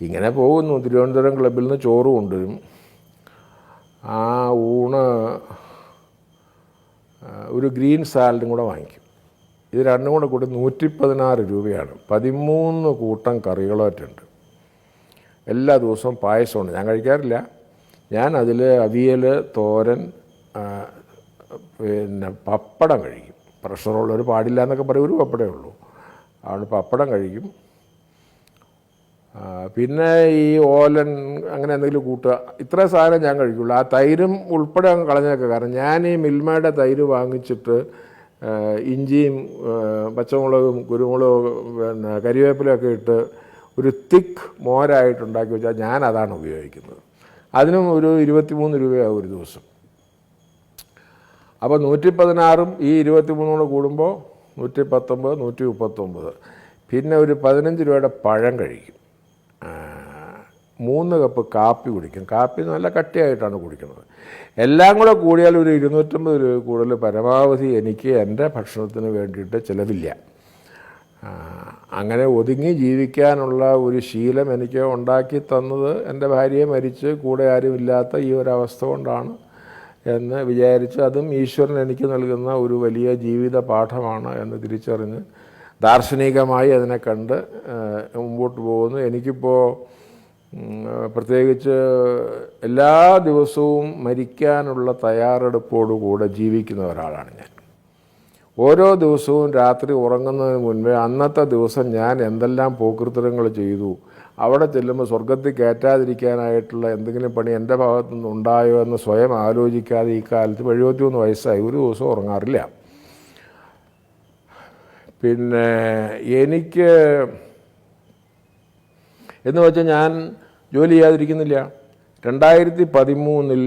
ഇങ്ങനെ പോകുന്നു. തിരുവനന്തപുരം ക്ലബ്ബിൽ നിന്ന് ചോറ് കൊണ്ടുവരും. ആ ഊണ് ഒരു ഗ്രീൻ സാലഡും കൂടെ വാങ്ങിക്കും. ഇത് രണ്ടും കൂടെ കൂടി 116 രൂപയാണ്. 13 കൂട്ടം കറികളായിട്ടുണ്ട്. എല്ലാ ദിവസവും പായസമുണ്ട്. ഞാൻ കഴിക്കാറില്ല. ഞാൻ അതിൽ അവിയൽ, തോരൻ, പിന്നെ പപ്പടം കഴിക്കും. പ്രഷറുള്ളവർ പാടില്ല എന്നൊക്കെ പറയും. ഒരു പപ്പടമേ ഉള്ളൂ. അതുകൊണ്ട് പപ്പടം കഴിക്കും. പിന്നെ ഈ ഓലൻ അങ്ങനെ എന്തെങ്കിലും കൂട്ടുക, ഇത്ര സാധനം ഞാൻ കഴിക്കുള്ളൂ. ആ തൈരും ഉൾപ്പെടെ അങ്ങ് കളഞ്ഞേക്കുക. കാരണം ഞാൻ ഈ മിൽമയുടെ തൈര് വാങ്ങിച്ചിട്ട് ഇഞ്ചിയും പച്ചമുളകും കുരുമുളകും പിന്നെ കരിവേപ്പിലൊക്കെ ഇട്ട് ഒരു തിക്ക് മോരായിട്ടുണ്ടാക്കി വെച്ചാൽ ഞാൻ അതാണ് ഉപയോഗിക്കുന്നത്. അതിനും ഒരു 23 രൂപയാവും ഒരു ദിവസം. അപ്പോൾ 116ഉം ഈ 23 കൂടെ കൂടുമ്പോൾ 119, 139. പിന്നെ ഒരു 15 രൂപയുടെ പഴം കഴിക്കും. 3 കപ്പ് കാപ്പി കുടിക്കും. കാപ്പി നല്ല കട്ടിയായിട്ടാണ് കുടിക്കുന്നത്. എല്ലാം കൂടെ കൂടിയാൽ ഒരു 250 രൂപ കൂടുതൽ പരമാവധി എനിക്ക് എൻ്റെ ഭക്ഷണത്തിന് വേണ്ടിയിട്ട് ചിലവില്ല. അങ്ങനെ ഒതുങ്ങി ജീവിക്കാനുള്ള ഒരു ശീലം എനിക്ക് ഉണ്ടാക്കി തന്നത് എൻ്റെ ഭാര്യയെ മരിച്ച് കൂടെ ആരുമില്ലാത്ത ഈ ഒരവസ്ഥ കൊണ്ടാണ് എന്ന് വിചാരിച്ച്, അതും ഈശ്വരൻ എനിക്ക് നൽകുന്ന ഒരു വലിയ ജീവിത പാഠമാണ് എന്ന് തിരിച്ചറിഞ്ഞ് ദാർശനികമായി അതിനെ കണ്ട് മുമ്പോട്ട് പോകുന്നു. എനിക്കിപ്പോൾ പ്രത്യേകിച്ച് എല്ലാ ദിവസവും മരിക്കാനുള്ള തയ്യാറെടുപ്പോടുകൂടെ ജീവിക്കുന്ന ഒരാളാണ് ഞാൻ. ഓരോ ദിവസവും രാത്രി ഉറങ്ങുന്നതിന് മുൻപേ അന്നത്തെ ദിവസം ഞാൻ എന്തെല്ലാം പോക്കൃത്തരങ്ങൾ ചെയ്തു, അവിടെ ചെല്ലുമ്പോൾ സ്വർഗത്തിൽ കയറ്റാതിരിക്കാനായിട്ടുള്ള എന്തെങ്കിലും പണി എൻ്റെ ഭാഗത്തുനിന്ന് ഉണ്ടായോ എന്ന് സ്വയം ആലോചിക്കാതെ ഈ കാലത്ത് 73 വയസ്സായി ഒരു ദിവസം ഉറങ്ങാറില്ല. പിന്നെ എനിക്ക് എന്ന് വെച്ചാൽ ഞാൻ ജോലി ചെയ്യാതിരിക്കുന്നില്ല. 2013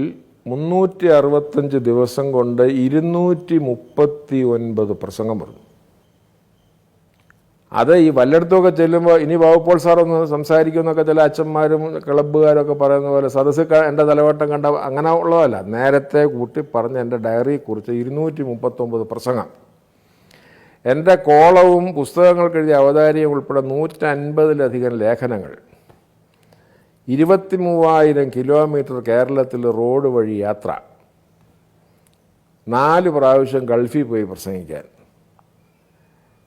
365 ദിവസം കൊണ്ട് 239 പ്രസംഗം പറഞ്ഞു. അത് ഈ വല്ലയിടത്തുമൊക്കെ ചെല്ലുമ്പോൾ ഇനി വകുപ്പോൾ സാറൊന്ന് സംസാരിക്കുമെന്നൊക്കെ ചില അച്ഛന്മാരും ക്ലബ്ബുകാരൊക്കെ പറയുന്ന പോലെ സദസ്സ് എൻ്റെ തലവട്ടം കണ്ട അങ്ങനെ ഉള്ളതല്ല. നേരത്തെ കൂട്ടി പറഞ്ഞ് എൻ്റെ ഡയറിയെക്കുറിച്ച് 239 പ്രസംഗം. എൻ്റെ കോളവും പുസ്തകങ്ങൾക്ക് എഴുതിയ അവതാരിയും ഉൾപ്പെടെ 150-ലധികം ലേഖനങ്ങൾ, 23,000 കിലോമീറ്റർ കേരളത്തിൽ റോഡ് വഴി യാത്ര, 4 പ്രാവശ്യം ഗൾഫിൽ പോയി പ്രസംഗിക്കാൻ.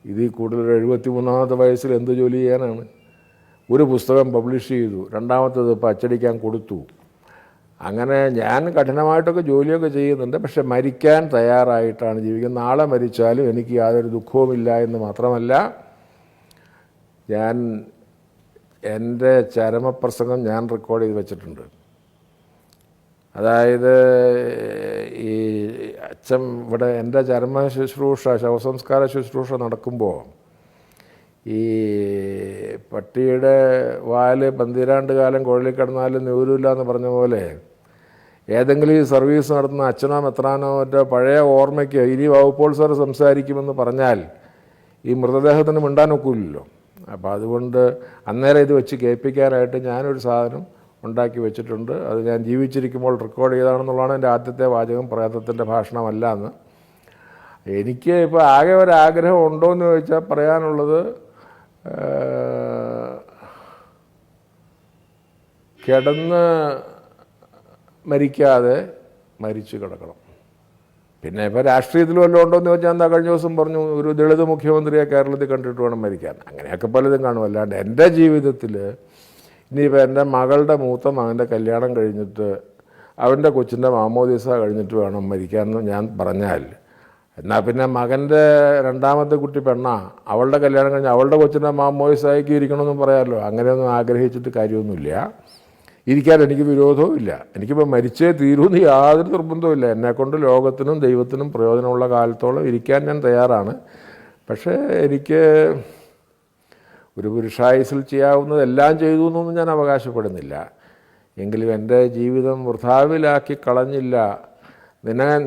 ഇതിൽ കൂടുതൽ 73-ാമത്തെ വയസ്സിൽ എന്ത് ജോലി ചെയ്യാനാണ്? ഒരു പുസ്തകം പബ്ലിഷ് ചെയ്തു, രണ്ടാമത്തേത് ഇപ്പോൾ അച്ചടിക്കാൻ കൊടുത്തു. അങ്ങനെ ഞാൻ കഠിനമായിട്ടൊക്കെ ജോലിയൊക്കെ ചെയ്യുന്നുണ്ട്. പക്ഷെ മരിക്കാൻ തയ്യാറായിട്ടാണ് ജീവിക്കുന്നത്. നാളെ മരിച്ചാലും എനിക്ക് യാതൊരു ദുഃഖവുമില്ല എന്ന് മാത്രമല്ല, ഞാൻ എൻ്റെ ചരമപ്രസംഗം ഞാൻ റെക്കോർഡ് ചെയ്ത് വെച്ചിട്ടുണ്ട്. അതായത് ഈ അച്ഛൻ ഇവിടെ എൻ്റെ ചരമ ശുശ്രൂഷ, ശവസംസ്കാര ശുശ്രൂഷ നടക്കുമ്പോൾ ഈ പട്ടിയുടെ വാല് 12 കാലം കുഴലിൽ കിടന്നാലും നെവരില്ല എന്ന് പറഞ്ഞ പോലെ ഏതെങ്കിലും ഈ സർവീസ് നടത്തുന്ന അച്ഛനോ മെത്രാനോ മറ്റോ പഴയ ഓർമ്മയ്ക്ക് ഇനി വകുപ്പോൾ സാർ സംസാരിക്കുമെന്ന് പറഞ്ഞാൽ ഈ മൃതദേഹത്തിന് മിണ്ടാനൊക്കില്ലല്ലോ. അപ്പോൾ അതുകൊണ്ട് അന്നേരം ഇത് വെച്ച് കേൾപ്പിക്കാനായിട്ട് ഞാനൊരു സാധനം ഉണ്ടാക്കി വെച്ചിട്ടുണ്ട്. അത് ഞാൻ ജീവിച്ചിരിക്കുമ്പോൾ റെക്കോർഡ് ചെയ്തതാണെന്നുള്ളതാണ് എൻ്റെ ആദ്യത്തെ വാചകം. പ്രേതത്തിൻ്റെ ഭാഷണമല്ല എന്ന്. എനിക്ക് ഇപ്പോൾ ആകെ ഒരാഗ്രഹം ഉണ്ടോ എന്ന് ചോദിച്ചാൽ പറയാനുള്ളത്, കിടന്ന് മരിക്കാതെ മരിച്ചു കിടക്കണം. പിന്നെ ഇപ്പോൾ രാഷ്ട്രീയത്തിൽ വല്ലതും ഉണ്ടോ എന്ന് ചോദിച്ചാൽ എന്താ, കഴിഞ്ഞ ദിവസം പറഞ്ഞു ഒരു ദളിത് മുഖ്യമന്ത്രിയെ കേരളത്തിൽ കണ്ടിട്ട് വേണം മരിക്കാൻ. അങ്ങനെയൊക്കെ പലതും കാണും. അല്ലാണ്ട് എൻ്റെ ജീവിതത്തിൽ ഇനിയിപ്പോൾ എൻ്റെ മകളുടെ മൂത്ത മകൻ്റെ കല്യാണം കഴിഞ്ഞിട്ട് അവൻ്റെ കൊച്ചിൻ്റെ മാമോദീസ കഴിഞ്ഞിട്ട് വേണം മരിക്കാമെന്ന് ഞാൻ പറഞ്ഞാൽ, എന്നാൽ പിന്നെ മകൻ്റെ രണ്ടാമത്തെ കുട്ടി പെണ്ണാ, അവളുടെ കല്യാണം കഴിഞ്ഞ് അവളുടെ കൊച്ചിൻ്റെ മാമോദീസയ്ക്ക് ഇരിക്കണമെന്നും പറയാമല്ലോ. അങ്ങനെയൊന്നും ആഗ്രഹിച്ചിട്ട് കാര്യമൊന്നുമില്ല. ഇരിക്കാൻ എനിക്ക് വിരോധവും ഇല്ല. എനിക്കിപ്പോൾ മരിച്ചേ തീരുമെന്ന് യാതൊരു നിർബന്ധവുമില്ല. എന്നെക്കൊണ്ട് ലോകത്തിനും ദൈവത്തിനും പ്രയോജനമുള്ള കാലത്തോളം ഇരിക്കാൻ ഞാൻ തയ്യാറാണ്. പക്ഷേ എനിക്ക് ഒരു പുരുഷായുസിൽ ചെയ്യാവുന്നതെല്ലാം ചെയ്തു എന്നൊന്നും ഞാൻ അവകാശപ്പെടുന്നില്ല. എങ്കിലും എൻ്റെ ജീവിതം വൃഥാവിലാക്കി കളഞ്ഞില്ല.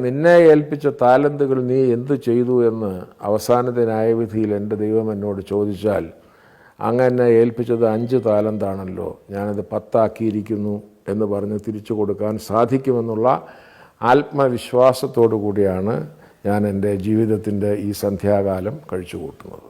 നിന്നെ ഏൽപ്പിച്ച താലന്തുകൾ നീ എന്തു ചെയ്തു എന്ന് അവസാനത്തെ ന്യായവിധിയിൽ എൻ്റെ ദൈവം എന്നോട് ചോദിച്ചാൽ, അങ്ങനെ ഏൽപ്പിച്ചത് 5 താലന്താണല്ലോ, ഞാനത് 10 ആക്കിയിരിക്കുന്നു എന്ന് പറഞ്ഞ് തിരിച്ചു കൊടുക്കാൻ സാധിക്കുമെന്നുള്ള ആത്മവിശ്വാസത്തോടു കൂടിയാണ് ഞാൻ എൻ്റെ ജീവിതത്തിൻ്റെ ഈ സന്ധ്യാകാലം കഴിച്ചു കൂട്ടുന്നത്.